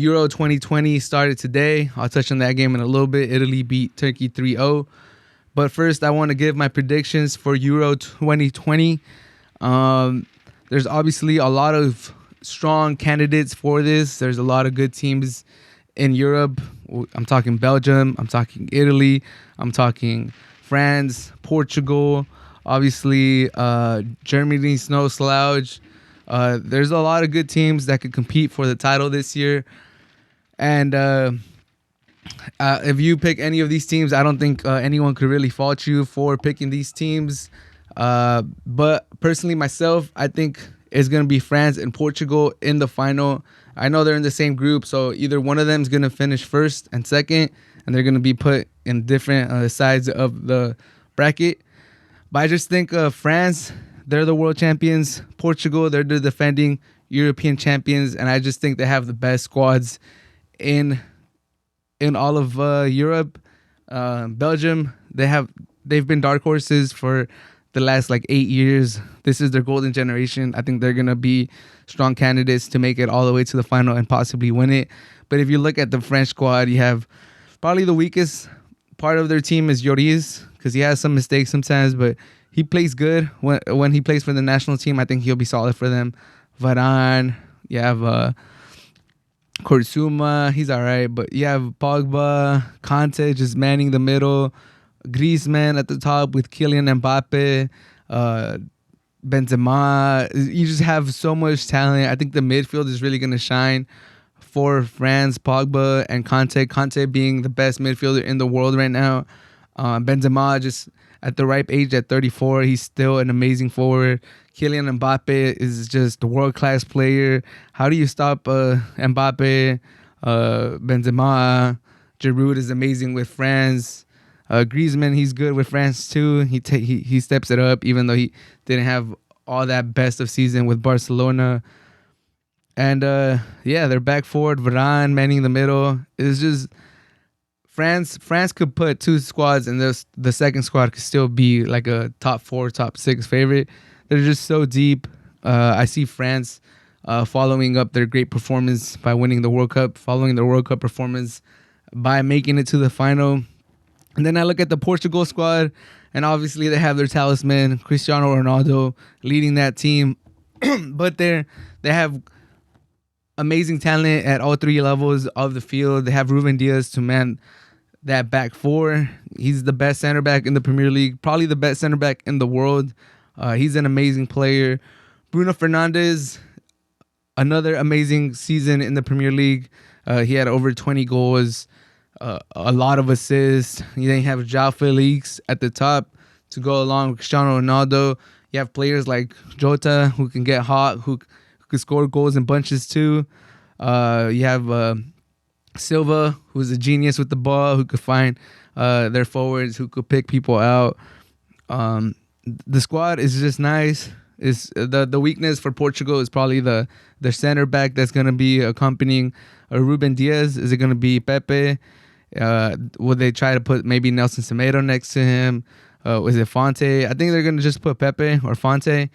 Euro 2020 started today. I'll touch on that game in a little bit. Italy beat Turkey 3-0. But first, I want to give my predictions for Euro 2020. There's obviously a lot of strong candidates for this. There's a lot of good teams in Europe. I'm talking Belgium. I'm talking Italy. I'm talking France, Portugal. Obviously, Germany's no slouch. There's a lot of good teams that could compete for the title this year. And if you pick any of these teams, I don't think anyone could really fault you for picking these teams. But personally, myself, I think it's going to be France and Portugal in the final. I know they're in the same group, so either one of them is going to finish first and second, and they're going to be put in different sides of the bracket. But I just think France, they're the world champions. Portugal, they're the defending European champions, and I just think they have the best squads in all of Europe. Belgium, they've been dark horses for the last 8 years. This is their golden generation. I think they're gonna be strong candidates to make it all the way to the final and possibly win it. But if you look at the French squad, you have probably the weakest part of their team is Lloris, because he has some mistakes sometimes, but he plays good when he plays for the national team. I think he'll be solid for them. Varane, you have Kurzuma, he's all right, but you have Pogba, Conte just manning the middle, Griezmann at the top with Kylian Mbappe, Benzema. You just have so much talent. I think the midfield is really going to shine for France, Pogba, and Conte. Conte being the best midfielder in the world right now. Benzema just at the ripe age at 34, he's still an amazing forward. Kylian Mbappe is just a world-class player. How do you stop Mbappe? Benzema, Giroud is amazing with France. Griezmann, he's good with France too. He steps it up, even though he didn't have all that best of season with Barcelona. And their back forward, Varane manning the middle. It's just France could put two squads, and the second squad could still be like a top 4, top 6 favorite. They're just so deep. I see France following up their great performance by winning the World Cup, following their World Cup performance by making it to the final. And then I look at the Portugal squad, and obviously they have their talisman, Cristiano Ronaldo, leading that team. But they have amazing talent at all 3 levels of the field. They have Ruben Dias to man that back 4. He's the best center back in the Premier League, probably the best center back in the world. He's an amazing player. Bruno Fernandes, another amazing season in the Premier League. He had over 20 goals, a lot of assists. You then have João Felix at the top to go along with Cristiano Ronaldo. You have players like Jota who can get hot, who could score goals in bunches too. You have Silva, who's a genius with the ball, who could find their forwards, who could pick people out. The squad is just nice. Is the weakness for Portugal is probably the center back that's going to be accompanying Ruben Dias. Is it going to be Pepe? Will they try to put maybe Nelson Semedo next to him? Was it Fonte? I think they're going to just put Pepe or Fonte.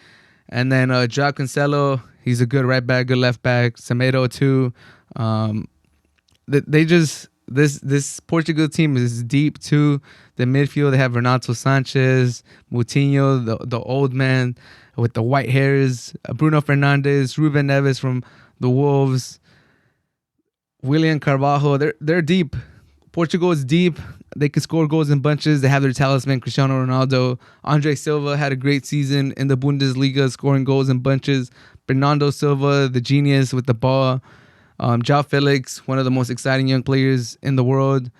And then Joao Cancelo, he's a good right back, good left back. Semedo too. This Portugal team is deep too. The midfield, they have Renato Sanchez, Moutinho, the old man with the white hairs, Bruno Fernandes, Ruben Neves from the Wolves, William Carvalho. They're deep. Portugal is deep. They can score goals in bunches. They have their talisman, Cristiano Ronaldo. Andre Silva had a great season in the Bundesliga, scoring goals in bunches. Bernardo Silva, the genius with the ball. João Felix, one of the most exciting young players in the world.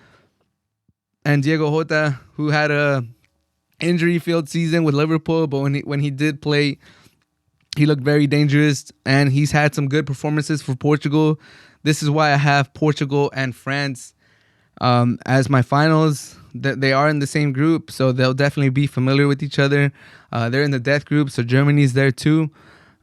And Diego Jota, who had a injury-filled season with Liverpool, but when he did play, he looked very dangerous, and he's had some good performances for Portugal. This is why I have Portugal and France as my finals. They are in the same group, so they'll definitely be familiar with each other. They're in the death group, so Germany's there too.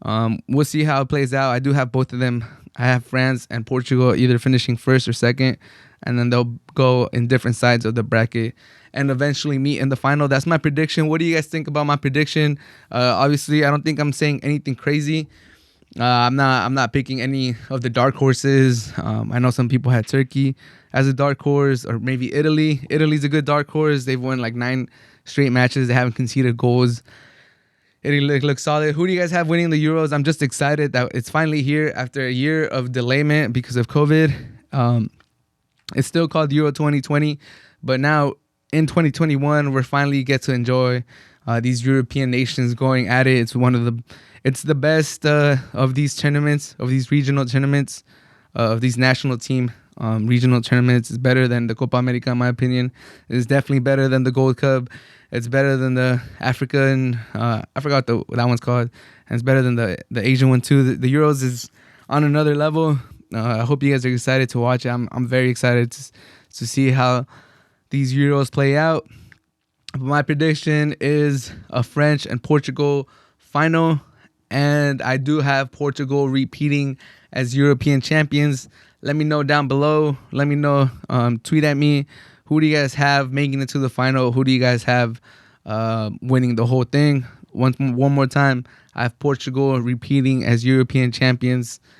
We'll see how it plays out. I do have both of them. I have France and Portugal either finishing first or second, and then they'll go in different sides of the bracket and eventually meet in the final. That's my prediction. What do you guys think about my prediction? Obviously, I don't think I'm saying anything crazy. I'm not picking any of the dark horses. I know some people had Turkey as a dark horse, or maybe Italy. Italy's a good dark horse. They've won like 9 straight matches. They haven't conceded goals. Italy looks solid. Who do you guys have winning the Euros? I'm just excited that it's finally here after a year of delayment because of COVID. It's still called Euro 2020, but now in 2021 we're finally get to enjoy these European nations going at it. It's the best of these tournaments, of these regional tournaments, of these national team regional tournaments. It's better than the Copa America, in my opinion. It's definitely better than the Gold Cup. It's better than the African. I forgot what that one's called. And it's better than the Asian one too. The Euros is on another level. I hope you guys are excited to watch it. I'm very excited to see how these Euros play out. My prediction is a French and Portugal final, and I do have Portugal repeating as European champions. Let me know down below. Let me know. Tweet at me. Who do you guys have making it to the final? Who do you guys have winning the whole thing? One more time, I have Portugal repeating as European champions.